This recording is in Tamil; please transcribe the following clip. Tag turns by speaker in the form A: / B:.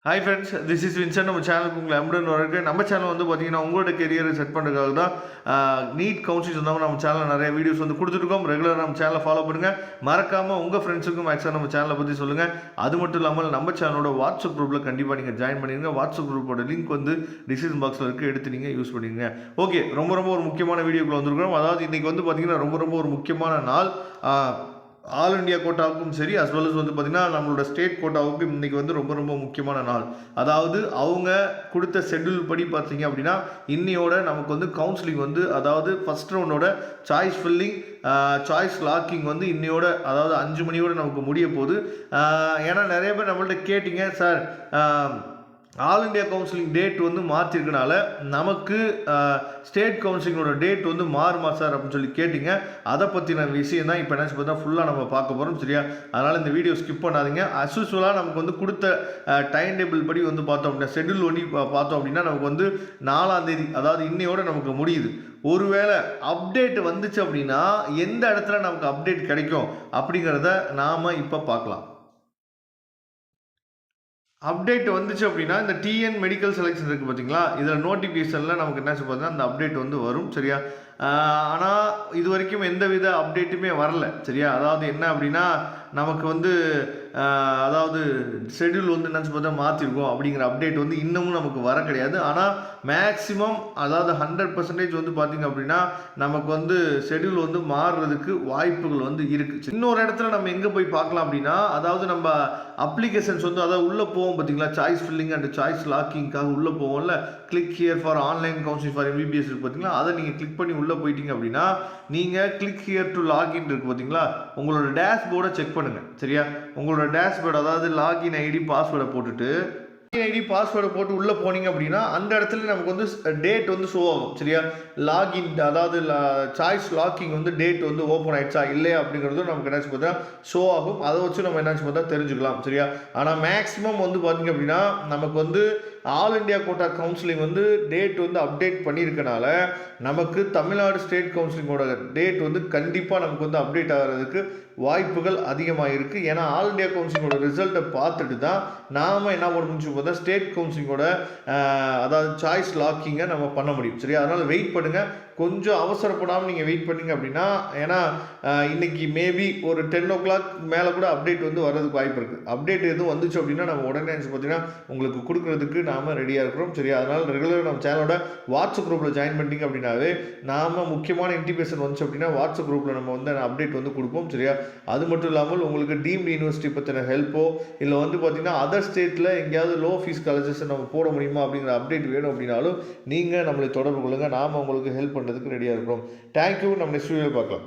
A: Hi friends, this is Vincent. நம்ம சேனலுக்கு உங்களை அம்புடன் வரக்கு. நம்ம சேனல் வந்து பார்த்தீங்கன்னா உங்களோட கெரியரை செட் பண்ணுறதுக்காக தான் நீட் கவுன்சிலிங் சொன்னாமல் நம்ம சேனலில் நிறைய வீடியோஸ் வந்து கொடுத்துருக்கோம். ரெகுலராக நம்ம சேனலை ஃபாலோ பண்ணுங்கள். மறக்காமல் உங்கள் ஃப்ரெண்ட்ஸுக்கும் மேக்ஸாக நம்ம சேனலை பற்றி சொல்லுங்கள். அது மட்டும் இல்லாமல் நம்ம சேனலோட வாட்ஸ்அப் குரூப்பில் கண்டிப்பாக நீங்கள் ஜாயின் பண்ணிடுங்க. வாட்ஸ்அப் குரூப்போட லிங்க் வந்து டிஸ்கிரிப்ஷன் பாக்ஸில் இருக்குது, எடுத்து நீங்கள் யூஸ் பண்ணிடுங்க. ஓகே, ரொம்ப ஒரு முக்கியமான வீடியோக்குள்ள வந்திருக்கிறோம். அதாவது இன்றைக்கி வந்து பார்த்தீங்கன்னா ரொம்ப ஒரு முக்கியமான நாள். ஆல் இண்டியா கோட்டாவுக்கும் சரி அஸ் வெல் அஸ் வந்து பார்த்திங்கன்னா நம்மளோட ஸ்டேட் கோட்டாவுக்கும் இன்றைக்கி வந்து ரொம்ப முக்கியமான நாள். அதாவது அவங்க கொடுத்த ஷெட்யூல் படி பார்த்தீங்க அப்படின்னா இன்னையோட நமக்கு வந்து கவுன்சிலிங் வந்து, அதாவது ஃபஸ்ட் ரவுண்டோட சாய்ஸ் ஃபில்லிங் சாய்ஸ் லாக்கிங் வந்து இன்னையோட, அதாவது 5 மணியோடு நமக்கு முடிய போகுது. ஏன்னா நிறைய பேர் நம்மள்ட்ட கேட்டிங்க, sir all India counselling date வந்து மாற்றிருக்கனால நமக்கு ஸ்டேட் கவுன்சிலிங்கோட டேட் வந்து மாறுமா சார் அப்படின்னு சொல்லி கேட்டிங்க. அதை பற்றின விஷயம் தான் இப்போ என்ன பார்த்தா ஃபுல்லாக நம்ம பார்க்க போகிறோம், சரியா? அதனால் இந்த வீடியோ ஸ்கிப் பண்ணாதீங்க. அஸ்யூஸ்வலாக நமக்கு வந்து கொடுத்த டைம் டேபிள் படி வந்து பார்த்தோம் அப்படின்னா, ஷெட்யூல் ஒன்றி பார்த்தோம் அப்படின்னா நமக்கு வந்து 4ஆம் தேதி, அதாவது இன்னையோட நமக்கு முடியுது. ஒருவேளை அப்டேட் வந்துச்சு அப்படின்னா எந்த இடத்துல நமக்கு அப்டேட் கிடைக்கும் அப்படிங்கிறத நாம் இப்போ பார்க்கலாம். அப்டேட் வந்துச்சு அப்படின்னா இந்த டிஎன் மெடிக்கல் செலெக்ஷன் இருக்குது பார்த்தீங்களா, இதில் நோட்டிஃபிகேஷனில் நமக்கு என்ன பார்த்தீங்கன்னா அந்த அப்டேட் வந்து வரும், சரியா? ஆனால் இது வரைக்கும் எந்த வித அப்டேட்டுமே வரல, சரியா? அதாவது என்ன அப்படின்னா நமக்கு வந்து அதாவது ஷெட்யூல் வந்து என்னச்சு பார்த்தா மாற்றிருக்கோம் அப்படிங்கிற அப்டேட் வந்து இன்னமும் நமக்கு வர கிடையாது. ஆனால் மேக்ஸிமம், அதாவது 100% வந்து பார்த்திங்க அப்படின்னா நமக்கு வந்து ஷெட்யூல் வந்து மாறுறதுக்கு வாய்ப்புகள் வந்து இருக்குது. இன்னொரு இடத்துல நம்ம எங்கே போய் பார்க்கலாம் அப்படின்னா, அதாவது நம்ம அப்ளிகேஷன்ஸ் வந்து, அதாவது உள்ளே போவோம் பார்த்தீங்களா, சாய்ஸ் ஃபில்லிங் அண்ட் சாய்ஸ் லாக்கிங்காக உள்ளே போவோம்ல, click here for online counselling for MBBS இருக்குது பார்த்தீங்களா, அதை நீங்கள் கிளிக் பண்ணி உள்ளே போயிட்டீங்க அப்படின்னா நீங்கள் கிளிக் ஹியர் டு லாகின் இருக்குது பார்த்தீங்களா, உங்களோட டேஷ்போர்டை செக் பண்ணுங்கள், சரியா? உங்களோட டேஷ்போர்டு, அதாவது லாகின் ஐடி பாஸ்வேர்டை போட்டுட்டு ஐடி பாஸ்வேர்டை போட்டு உள்ளே போனீங்க அப்படின்னா அந்த இடத்துல நமக்கு வந்து டேட் வந்து ஷோ ஆகும், சரியா? லாகின், அதாவது சாய்ஸ் லாக்கிங் வந்து டேட் வந்து ஓப்பன் ஆயிடுச்சா இல்லையா அப்படிங்கிறதும் நமக்கு என்னாச்சு பார்த்தா ஷோ ஆகும். அதை வச்சு நம்ம என்னாச்சு பார்த்தா தெரிஞ்சுக்கலாம், சரியா? ஆனால் மேக்ஸிமம் வந்து பார்த்திங்க அப்படின்னா நமக்கு வந்து ஆல் இண்டியா கோட்டா கவுன்சிலிங் வந்து டேட் வந்து அப்டேட் பண்ணியிருக்கனால நமக்கு தமிழ்நாடு ஸ்டேட் கவுன்சிலிங்கோட டேட் வந்து கண்டிப்பாக நமக்கு வந்து அப்டேட் ஆகிறதுக்கு வாய்ப்புகள் அதிகமாக இருக்குது. ஏன்னா ஆல் இண்டியா கவுன்சிலிங்கோட ரிசல்ட்டை பார்த்துட்டு தான் நாம் என்ன பண்ண முடிஞ்சு பார்த்தா ஸ்டேட் கவுன்சிலிங்கோட அதாவது சாய்ஸ் லாக்கிங்கை நம்ம பண்ண முடியும், சரியா? அதனால் வெயிட் பண்ணுங்கள், கொஞ்சம் அவசரப்படாமல் நீங்கள் வெயிட் பண்ணிங்க அப்படின்னா, ஏன்னா இன்றைக்கி மேபி ஒரு 10 o'clock மேலே கூட அப்டேட் வந்து வர்றதுக்கு வாய்ப்பு இருக்குது. அப்டேட் எதுவும் வந்துச்சு அப்படின்னா நம்ம உடனே பார்த்தீங்கன்னா உங்களுக்கு கொடுக்குறதுக்கு நாம் ரெடியாக இருக்கிறோம், சரியா? அதனால் ரெகுலராக நம்ம சேனலோட வாட்ஸ்அப் குரூப்பில் ஜாயின் பண்ணிட்டீங்க அப்படின்னாவே நாம் முக்கியமான இன்டிமேஷன் வந்துச்சு அப்படின்னா வாட்ஸ்அப் குரூப்பில் நம்ம வந்து அப்டேட் வந்து கொடுப்போம், சரியா? அது மட்டும் இல்லாமல் உங்களுக்கு டீம்டு யூனிவர்சிட்டி பற்றின ஹெல்ப்போ இல்லை வந்து பார்த்திங்கன்னா அதர் ஸ்டேட்டில் எங்கேயாவது லோ ஃபீஸ் காலேஜஸ் நம்ம போட முடியுமா அப்படிங்கிற அப்டேட் வேணும் அப்படின்னாலும் நீங்கள் நம்மளை தொடர்பு கொள்ளுங்கள். நாம் உங்களுக்கு ஹெல்ப் பண்ணுறதுக்கு ரெடியாக இருக்கிறோம். தேங்க்யூ. நம்ம நெக்ஸ்ட் வீடியோ பார்க்கலாம்.